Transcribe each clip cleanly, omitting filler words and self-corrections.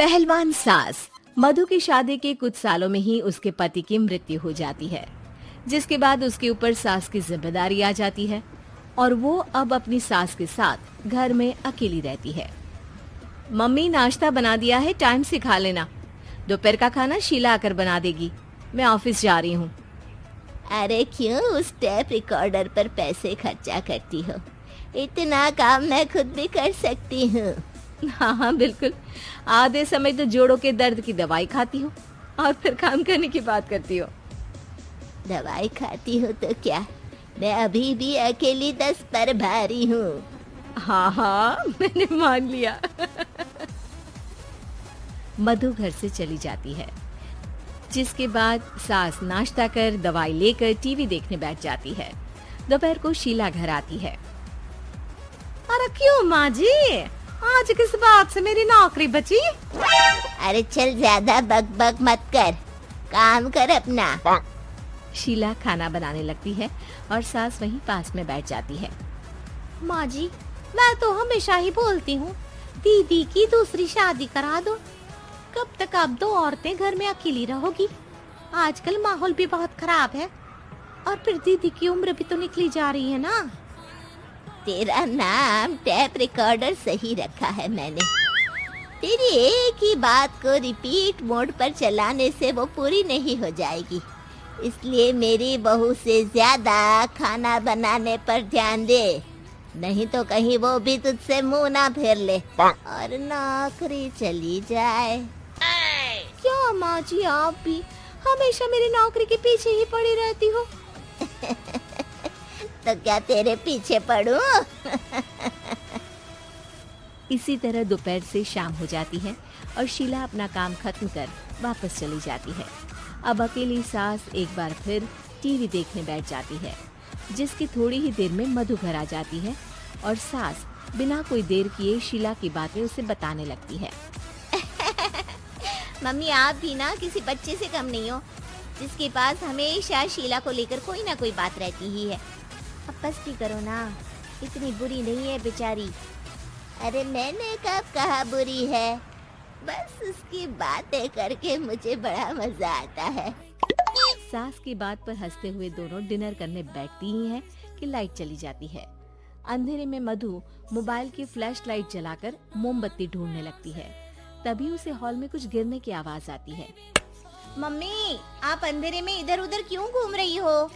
पहलवान सास। मधु की शादी के कुछ सालों में ही उसके पति की मृत्यु हो जाती है, जिसके बाद उसके ऊपर सास की जिम्मेदारी आ जाती है और वो अब अपनी सास के साथ घर में अकेली रहती है। मम्मी, नाश्ता बना दिया है, टाइम से खा लेना। दोपहर का खाना शीला आकर बना देगी। मैं ऑफिस जा रही हूँ। अरे क्यों उस टेप रिकॉर्डर पर पैसे खर्चा करती हो? इतना काम मैं खुद भी कर सकती हूँ। हाँ हाँ बिल्कुल। आधे समय तो जोड़ों के दर्द की दवाई खाती हो और फिर काम करने की बात करती हो। दवाई खाती हो तो क्या, मैं अभी भी अकेली 10 पर भारी हूँ। हाँ हाँ मैंने मान लिया। मधु घर से चली जाती है, जिसके बाद सास नाश्ता कर दवाई लेकर टीवी देखने बैठ जाती है। दोपहर को शीला घर आती है। अरे क्यों माँ जी, आज किस बात से मेरी नौकरी बची? अरे चल, ज्यादा बक मत कर, काम कर अपना। शीला खाना बनाने लगती है और सास वहीं पास में बैठ जाती है। माँ जी, मैं तो हमेशा ही बोलती हूँ, दीदी की दूसरी शादी करा दो। कब तक आप दो औरतें घर में अकेली रहोगी? आजकल माहौल भी बहुत खराब है और फिर दीदी की उम्र भी तो निकली जा रही है ना। तेरा नाम टेप रिकॉर्डर सही रखा है मैंने। तेरी एक ही बात को रिपीट मोड पर चलाने से वो पूरी नहीं हो जाएगी, इसलिए मेरी बहू से ज्यादा खाना बनाने पर ध्यान दे, नहीं तो कहीं वो भी तुझसे मुंह ना फेर ले और नौकरी चली जाए। क्या माँ जी, आप भी हमेशा मेरी नौकरी के पीछे ही पड़ी रहती हो? तो क्या तेरे पीछे पड़ूं? इसी तरह दोपहर से शाम हो जाती है और शीला अपना काम खत्म कर वापस चली जाती है। अब अकेली सास एक बार फिर टीवी देखने बैठ जाती है, जिसकी थोड़ी ही देर में मधु घर आ जाती है और सास बिना कोई देर किए शीला की बातें उसे बताने लगती है। मम्मी, आप भी ना किसी बच्चे से कम नहीं हो, जिसके पास हमेशा शीला को लेकर कोई ना कोई बात रहती ही है। अब बस भी करो ना, इतनी बुरी नहीं है बेचारी। अरे मैंने कब कहा बुरी है, बस उसकी बातें करके मुझे बड़ा मजा आता है। सास की बात पर हंसते हुए दोनों डिनर करने बैठती ही हैं कि लाइट चली जाती है। अंधेरे में मधु मोबाइल की फ्लैश लाइट जलाकर मोमबत्ती ढूंढने लगती है। तभी उसे हॉल में कुछ गिरने की आवाज आती है। मम्मी, आप अंधेरे में इधर उधर क्यों घूम रही हो?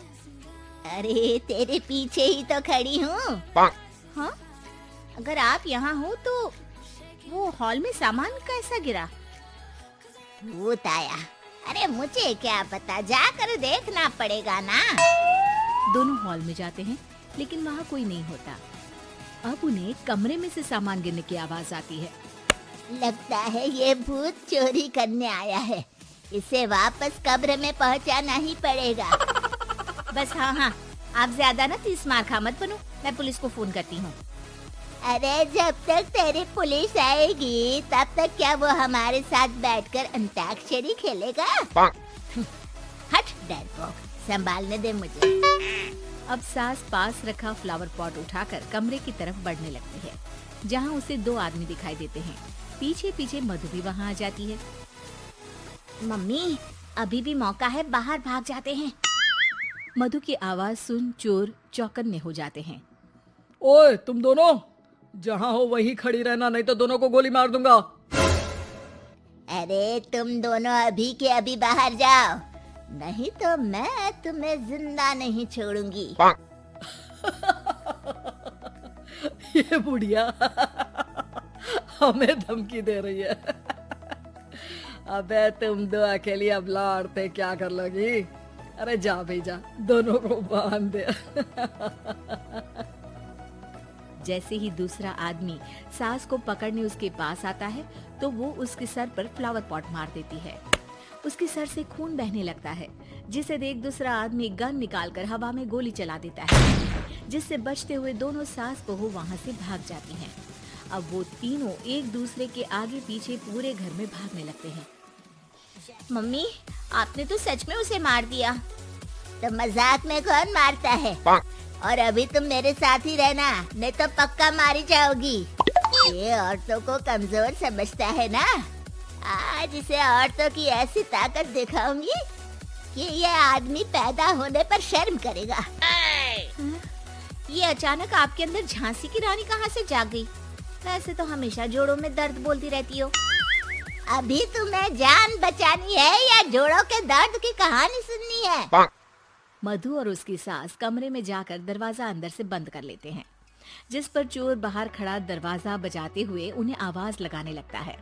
अरे तेरे पीछे ही तो खड़ी हूँ। हाँ, अगर आप यहाँ हो तो वो हॉल में सामान कैसा गिरा? भूत आया। अरे मुझे क्या पता, जाकर देखना पड़ेगा ना। दोनों हॉल में जाते हैं, लेकिन वहाँ कोई नहीं होता। अब उन्हें कमरे में से सामान गिरने की आवाज आती है। लगता है ये भूत चोरी करने आया है, इसे वापस कब्र में पहुंचाना ही पड़ेगा। बस हाँ हाँ, आप ज्यादा ना 30 मार खा मत बनो, मैं पुलिस को फोन करती हूँ। अरे जब तक तेरी पुलिस आएगी तब तक क्या वो हमारे साथ बैठकर अंताक्षरी खेलेगा? हट डरपोक, संभालने दे मुझे। अब सास पास रखा फ्लावर पॉट उठाकर कमरे की तरफ बढ़ने लगती है, जहाँ उसे 2 आदमी दिखाई देते हैं। पीछे पीछे मधु भी वहाँ आ जाती है। मम्मी, अभी भी मौका है, बाहर भाग जाते हैं। मधु की आवाज सुन चोर चौकन्ने हो जाते हैं। ओए तुम दोनों, जहाँ हो वहीं खड़ी रहना, नहीं तो दोनों को गोली मार दूंगा। अरे तुम दोनों अभी के अभी बाहर जाओ, नहीं तो मैं तुम्हें जिंदा नहीं छोड़ूंगी। ये बुढ़िया हमें धमकी दे रही है। अबे तुम दो अकेली अब लड़ते क्या कर लोगी? अरे जा भाई जा, दोनों को बांध दे। जैसे ही दूसरा आदमी सास को पकड़ने उसके पास आता है, तो वो उसके सर पर फ्लावर पॉट मार देती है। उसके सर से खून बहने लगता है, जिसे देख दूसरा आदमी गन निकालकर हवा में गोली चला देता है, जिससे बचते हुए दोनों सास बहू वहाँ से भाग जाती हैं। अब वो तीनों एक दूसरे के आगे पीछे पूरे घर में भागने लगते हैं। मम्मी, आपने तो सच में उसे मार दिया। तो मजाक में कौन मारता है? और अभी तुम मेरे साथ ही रहना, नहीं तो पक्का मारी जाओगी। ये औरतों को कमजोर समझता है ना। आज इसे औरतों की ऐसी ताकत दिखाऊंगी कि ये आदमी पैदा होने पर शर्म करेगा। ये अचानक आपके अंदर झांसी की रानी कहाँ से जाग गई? वैसे तो हमेशा जोड़ों में दर्द बोलती रहती हो। अभी तुम्हें जान बचानी है या जोड़ों के दर्द की कहानी सुननी है? मधु और उसकी सास कमरे में जाकर दरवाजा अंदर से बंद कर लेते हैं, जिस पर चोर बाहर खड़ा दरवाजा बजाते हुए उन्हें आवाज लगाने लगता है।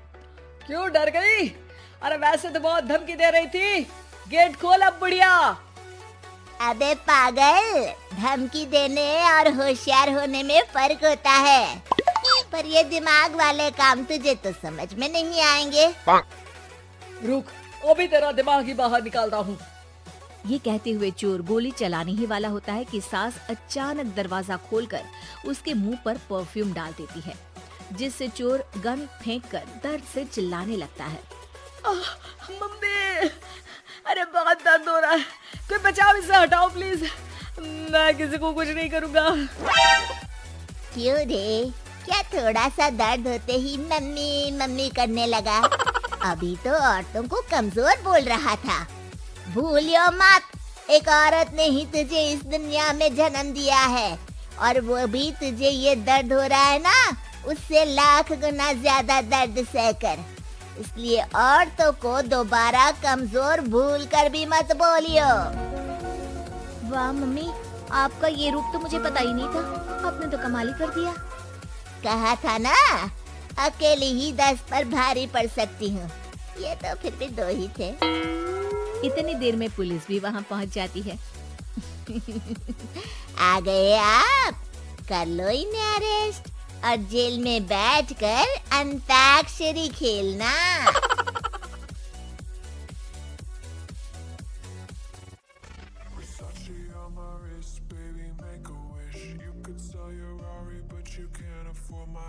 क्यों डर गई? अरे वैसे तो बहुत धमकी दे रही थी। गेट खोल अब बुढ़िया। अबे पागल, धमकी देने और होशियार होने में फर्क होता है, पर ये दिमाग वाले काम तुझे तो समझ में नहीं आएंगे। रुक, वो भी तेरा दिमाग ही बाहर निकालता हूँ। ये कहते हुए चोर गोली चलाने ही वाला होता है कि सास अचानक दरवाजा खोलकर उसके मुंह पर परफ्यूम डाल देती है, जिससे चोर गन फेंककर दर्द से चिल्लाने लगता है। मम्मी, अरे बहुत दर्द हो रहा है, कोई बचाओ, इसे हटाओ प्लीज। मैं किसी को कुछ नहीं करूँगा। क्यों रे, क्या थोड़ा सा दर्द होते ही मम्मी मम्मी करने लगा? अभी तो औरतों को कमजोर बोल रहा था। भूलियो मत, एक औरत ने ही तुझे इस दुनिया में जन्म दिया है, और वो भी तुझे ये दर्द हो रहा है ना, उससे लाख गुना ज्यादा दर्द सहकर। इसलिए औरतों को दोबारा कमजोर भूल कर भी मत बोलियो। वाह मम्मी, आपका ये रूप तो मुझे पता ही नहीं था। आपने तो कमाल ही कर दिया। कहा था ना, अकेली ही 10 पर भारी पड़ सकती हूँ। ये तो फिर भी 2 ही थे। इतनी देर में पुलिस भी वहाँ पहुँच जाती है। आ गए आप, कर लो इन्हें अरेस्ट और जेल में बैठकर अंताक्षरी खेलना।